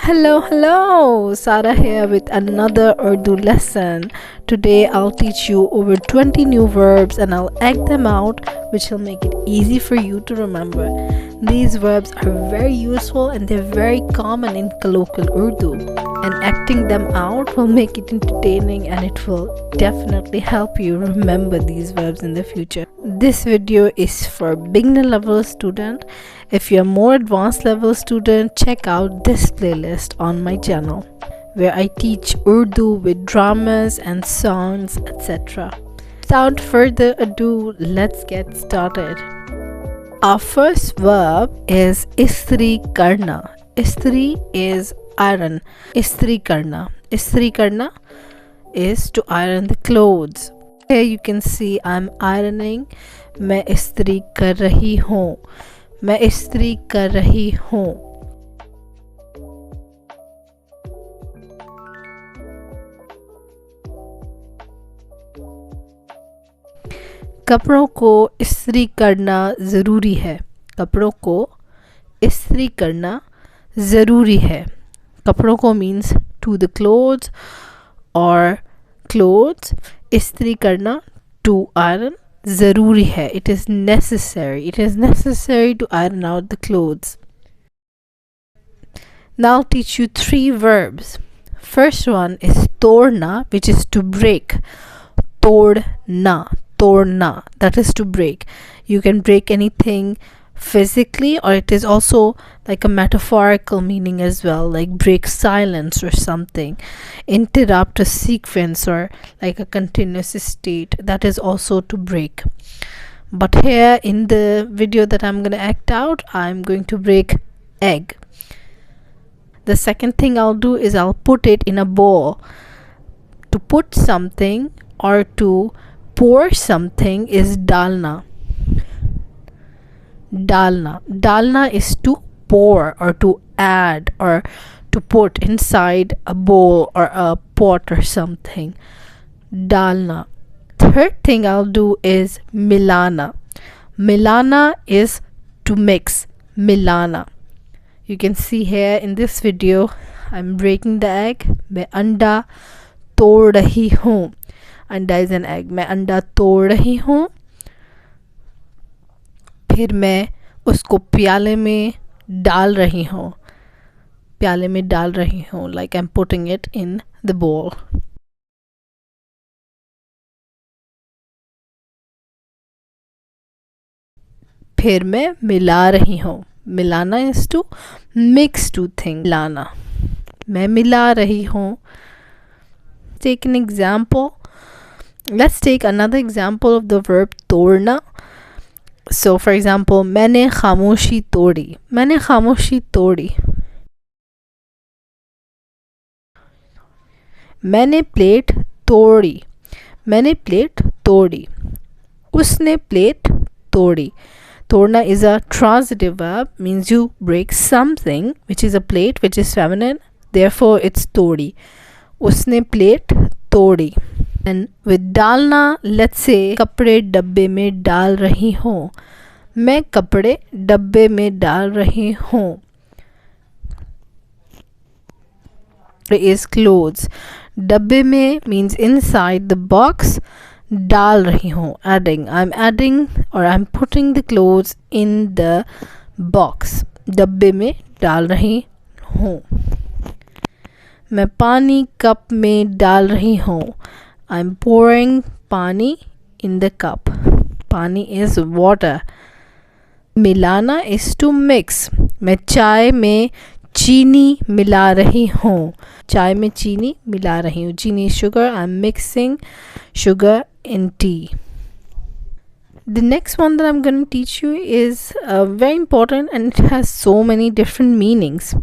Hello, Sara here with another Urdu lesson. Today I'll teach you over 20 new verbs and I'll act them out, which will make it easy for you to remember. These verbs are very useful and they're very common in colloquial Urdu, and acting them out will make it entertaining and it will definitely help you remember these verbs in the future. This video is for beginner level student. If you're more advanced level student, check out this playlist on my channel where I teach Urdu with dramas and songs, etc. Without further ado, let's get started. Our first verb is Istri karna. Istri is iron. Istri karna. Istri karna is to iron the clothes. Here you can see I'm ironing. मैं इस्त्री कर रही हूँ. मैं इस्त्री कर रही हूँ. कपड़ों को इस्त्री करना ज़रूरी है. कपड़ों को इस्त्री करना ज़रूरी है. कपड़ों को means to the clothes or clothes. इस्त्री करना to iron. ज़रूरी है. It is necessary. It is necessary to iron out the clothes. Now I'll teach you 3 verbs. First one is torna, which is to break. Torna. Torna. That is to break. You can break anything physically, or it is also like a metaphorical meaning as well, like break silence or something, interrupt a sequence or like a continuous state. That is also to break. But here in the video that I'm going to act out, I'm going to break egg. The second thing I'll do is I'll put it in a bowl. To put something or to pour something is dalna. Dalna. Dalna is to pour or to add or to put inside a bowl or a pot or something. Dalna. Third thing I'll do is milana. Milana is to mix. Milana. You can see here in this video I'm breaking the egg. मैं अंडा तोड़ रही हूँ. अंडा is an egg. मैं अंडा तोड़ रही हूँ. फिर मैं उसको प्याले में डाल रही हूँ. प्याले में डाल रही हूँ. Like I'm putting it in the bowl. फिर मैं मिला रही हूँ. मिलाना is to mix two things. मिलाना. मैं मिला रही हूँ. Take an example. Let's take another example of the verb तोड़ना. So for example, मैंने खामोशी तोड़ी. मैंने खामोशी तोड़ी. मैंने प्लेट तोड़ी. मैंने प्लेट तोड़ी. उसने प्लेट तोड़ी. तोड़ना is a transitive verb, means you break something, which is a plate, which is feminine. Therefore, it's तोड़ी. उसने प्लेट तोड़ी. And with डालना, let's say कपड़े डब्बे में डाल रही हूँ. मैं कपड़े डब्बे में डाल रही हूँ. Is clothes. डब्बे में means inside the box. डाल रही हूँ, adding. I'm adding or I'm putting the clothes in the box. डब्बे में डाल रही हूँ. मैं पानी कप में डाल रही हूँ. I'm pouring pani in the cup. Pani is water. मिलाना is to mix. मैं चाय में चीनी मिला रही हूँ. चाय में चीनी मिला रही हूँ. चीनी is sugar. I'm mixing sugar in tea. The next one that I'm going to teach you is very important and it has so many different meanings.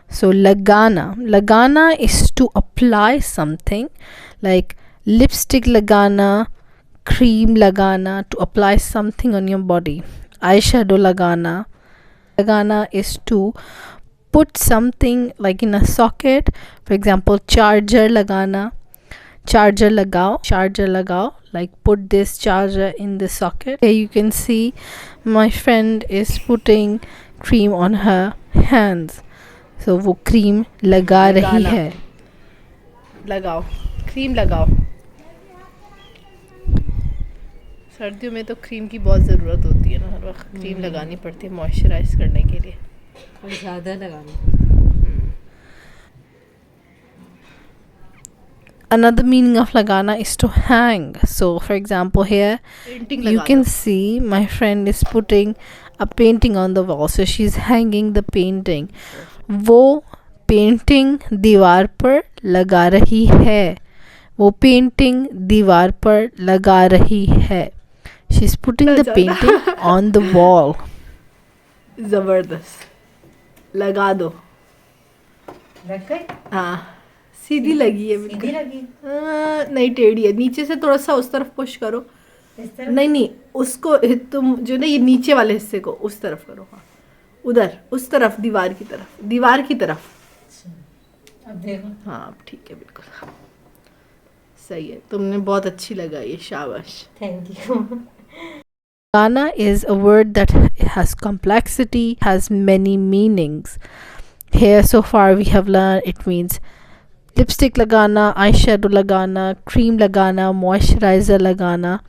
So Lagana. Lagana is to apply something, like lipstick lagana, cream lagana, to apply something on your body. Eyeshadow lagana. Lagana is to put something like in a socket. For example, charger lagana. Charger lagao. Charger lagao. Like put this charger in the socket. Here you can see my friend is putting cream on her hands. So वो cream लगा रही लगाना। है. लगाओ, cream लगाओ। सर्दियों में तो क्रीम की बहुत ज़रूरत होती है ना, हर वक्त क्रीम लगानी पड़ती है मॉइस्चराइज करने के लिए, और ज़्यादा लगानी पड़ती है। Another meaning of lagana is to hang. So for example here painting you लगा can दो। see my friend is putting a painting on the wall, so she's hanging the painting. वो पेंटिंग दीवार पर लगा रही है. वो पेंटिंग दीवार पर लगा रही है. She's putting the painting on the wall. ज़बरदस्त, लगा दो। लग गई? हाँ, सीधी लगी है सीधी बिल्कुल। लगी? नहीं, टेढ़ी है, नीचे से थोड़ा सा उस तरफ पुश करो। इस तरफ? नहीं, उसको तुम जो ना ये नीचे वाले हिस्से को उस तरफ करो। हाँ, उधर उस तरफ, दीवार की तरफ, दीवार की तरफ। अच्छा, अब देखो। हाँ, अब ठीक है, बिल्कुल सही है, तुमने बहुत अच्छी लगाई है, शाबाश। Thank you. Lagana is a word that has complexity, has many meanings. Here so far we have learned it means lipstick lagana, eyeshadow lagana, cream lagana, moisturizer lagana,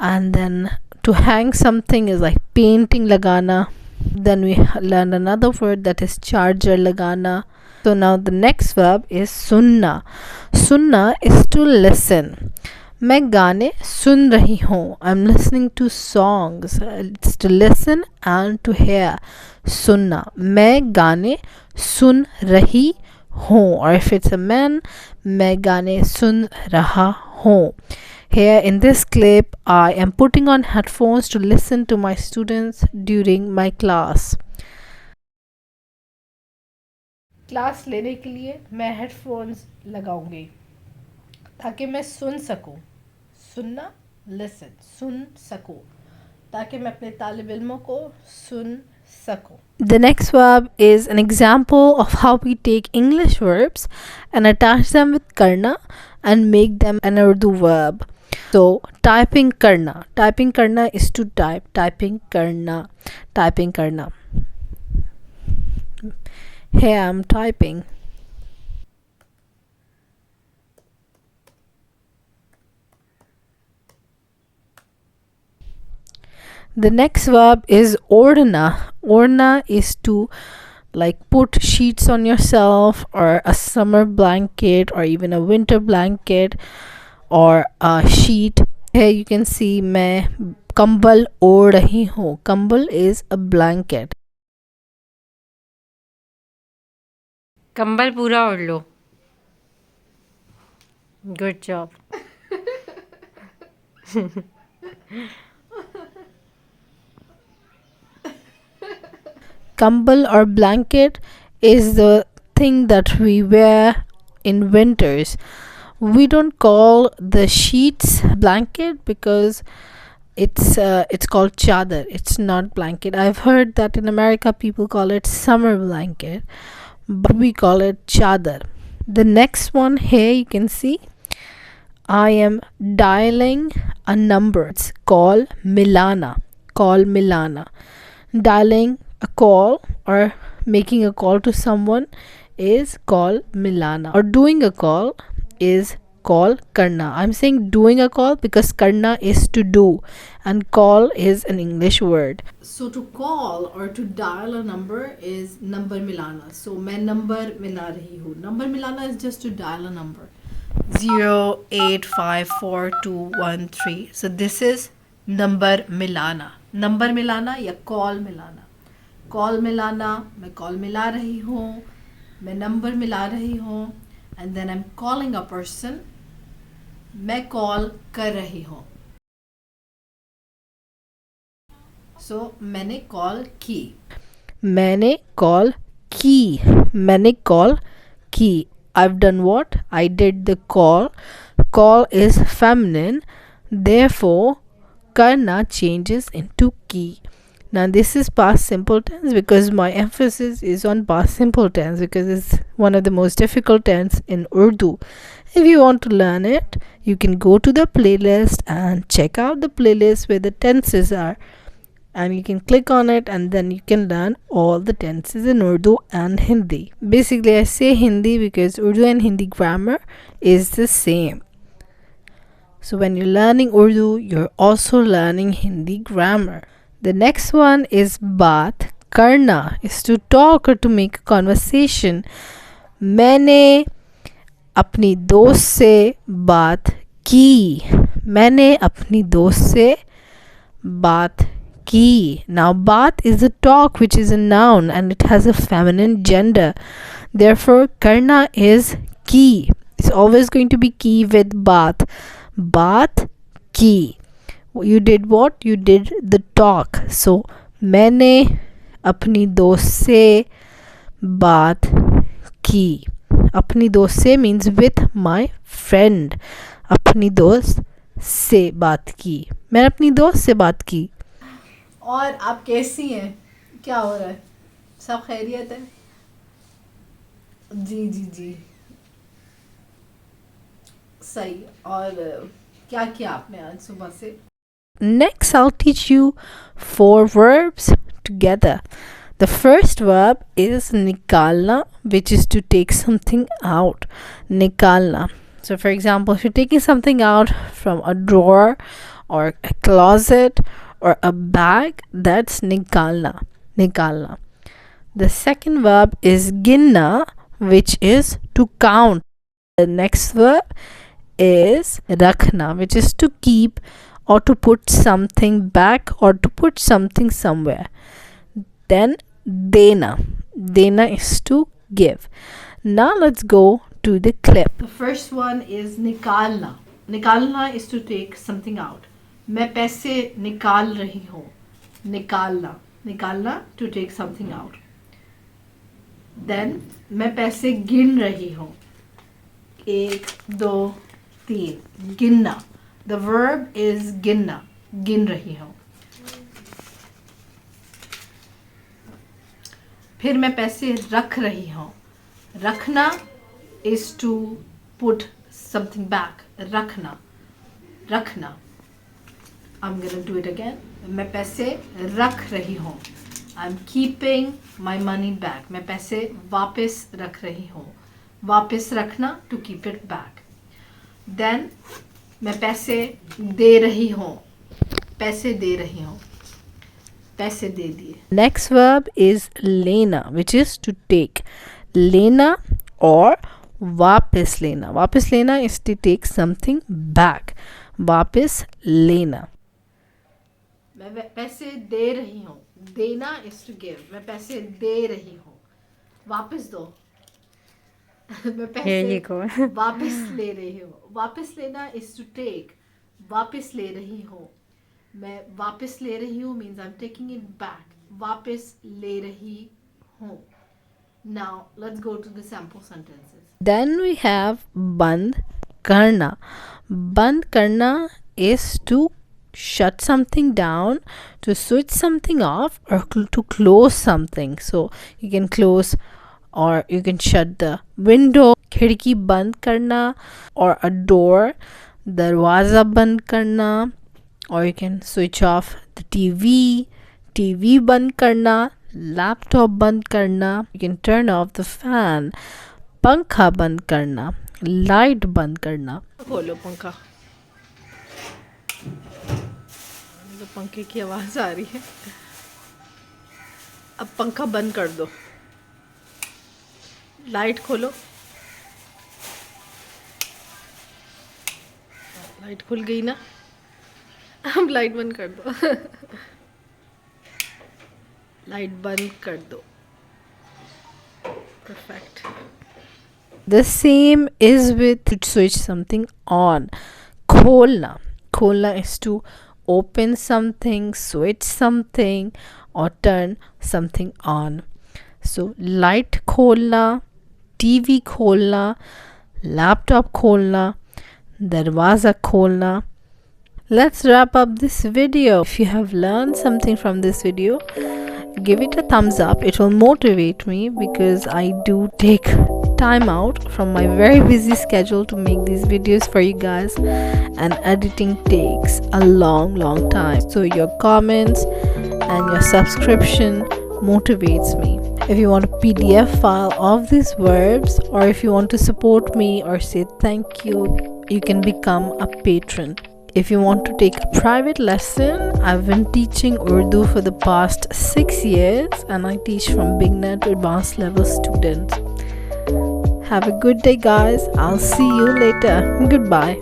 and then to hang something is like painting lagana. Then we learned another word that is charger lagana. So now the next verb is sunna. Sunna is to listen. मैं गाने सुन रही हूँ. I'm listening to songs. It's to listen and to hear. सुनना. मैं गाने सुन रही हूँ. Or if it's a man, मैं गाने सुन रहा हूँ. Here in this clip, I am putting on headphones to listen to my students during my class. Class लेने के लिए मैं हेडफोन्स लगाऊंगी ताकि मैं सुन सकूं। सुनना, लिसन, सुन सकूं, ताकि मैं अपने तालिब इल्मों को सुन सकूं। The next verb is an example of how we take English verbs and attach them with karna and make them an Urdu verb. So, typing karna. Typing karna is to type. Typing karna. Typing karna. Here I'm typing. The next verb is ordna. Ordna is to like put sheets on yourself, or a summer blanket, or even a winter blanket, or a sheet. Here you can see मैं कंबल ओढ़ रही हूँ. कंबल is a blanket. कंबल पूरा ओढ़ लो। Good job. Kambal or blanket is the thing that we wear in winters. We don't call the sheets blanket because it's called chadar. It's not blanket. I've heard that in America people call it summer blanket, but we call it chadar. The next one here you can see I am dialing a number. It's call Milana. Call Milana. Dialing a call or making a call to someone is call Milana, or doing a call is call karna. I'm saying doing a call because karna is to do and call is an English word. So to call or to dial a number is number milana. So मैं number मिला रही हूँ. Number milana is just to dial a number. 0854213. So this is number milana. Number milana या call मिलाना. Call मिलाना, मैं call मिला रही हूँ, मैं number मिला रही हूँ, and then I'm calling a person. मैं call कर रही हूँ. So मैंने call की. मैंने call की. मैंने call की. I've done what? I did the call. Call is feminine. Therefore, karna changes into ki. Now this is past simple tense because my emphasis is on past simple tense because it's one of the most difficult tense in Urdu. If you want to learn it, you can go to the playlist and check out the playlist where the tenses are and you can click on it, and then you can learn all the tenses in Urdu and Hindi. Basically, I say Hindi because Urdu and Hindi grammar is the same. So when you're learning Urdu, you're also learning Hindi grammar. The next one is baat karna, is to talk or to make a conversation. मैंने अपनी दोस्त से बात की. मैंने अपनी दोस्त से बात ki. Now, baat is a talk, which is a noun, and it has a feminine gender. Therefore, karna is ki. It's always going to be ki with baat. Baat ki. You did what? You did the talk. So, मैंने अपनी दोस्त से बात की. अपनी दोस्त से means with my friend. अपनी दोस्त से बात की. मैंने अपनी दोस्त से बात की. और आप कैसी हैं? क्या हो रहा है? सब खैरियत है? जी जी जी, सही. और क्या किया आपने आज सुबह से? Next, I'll teach you 4 verbs together. The first verb is nikalna, which is to take something out. Nikalna. So, for example, if you're taking something out from a drawer or a closet or a bag, that's nikalna. Nikalna. The second verb is ginna, which is to count. The next verb is rakhna, which is to keep or to put something back or to put something somewhere. Then dena. Dena is to give. Now let's go to the clip. The first one is nikalna. Nikalna is to take something out. मैं पैसे निकाल रही हूँ. निकालना. निकालना to take something out. Then मैं पैसे गिन रही हूँ. 1 2 3. गिनना. The verb is गिनना. गिन रही हूँ. फिर मैं पैसे रख रही हूँ. रखना is to put something back. रखना. रखना. I'm gonna do it again. मैं पैसे रख रही हूँ. I'm keeping my money back. मैं पैसे वापस रख रही हूँ. वापस रखना to keep it back. Then मैं पैसे दे रही हूँ. पैसे दे रही हूँ. पैसे दे दिए. Next verb is lena, which is to take. Lena or वापस लेना. वापस लेना is to take something back. वापस लेना. मैं पैसे दे रही हूँ. देना is to give. मैं पैसे दे रही हूँ. वापस दो. मैं Here you पैसे go. वापस ले रही हूँ. वापस लेना is to take. वापस ले रही हूँ. मैं वापस ले रही हूँ means I'm taking it back. वापस ले रही हूँ. Now let's go to the sample sentences. Then we have band karna. Band karna is to shut something down, to switch something off, or to close something. So you can close or you can shut the window. खिड़की बंद करना, or a door. दरवाज़ा बंद करना, or you can switch off the TV. TV बंद करना. Laptop बंद करना. You can turn off the fan. पंखा बंद करना. Light बंद करना. खोलो पंखा. तो पंखे की आवाज आ रही है. अब पंखा बंद कर दो. लाइट खोलो. लाइट खुल गई ना. अब लाइट बंद कर दो. लाइट बंद कर दो. Perfect. The same is with to switch something on. Kholna. Kholna is to open something, switch something, or turn something on. So light kholna, TV kholna, laptop kholna, darwaza kholna. Let's wrap up this video. If you have learned something from this video, give it a thumbs up. It will motivate me because I do take time out from my very busy schedule to make these videos for you guys, and editing takes a long time. So your comments and your subscription motivates me. If you want a PDF file of these verbs, or if you want to support me or say thank you, you can become a patron. If you want to take a private lesson, I've been teaching Urdu for the past 6 years, and I teach from beginner to advanced level students. Have a good day, guys. I'll see you later. Goodbye.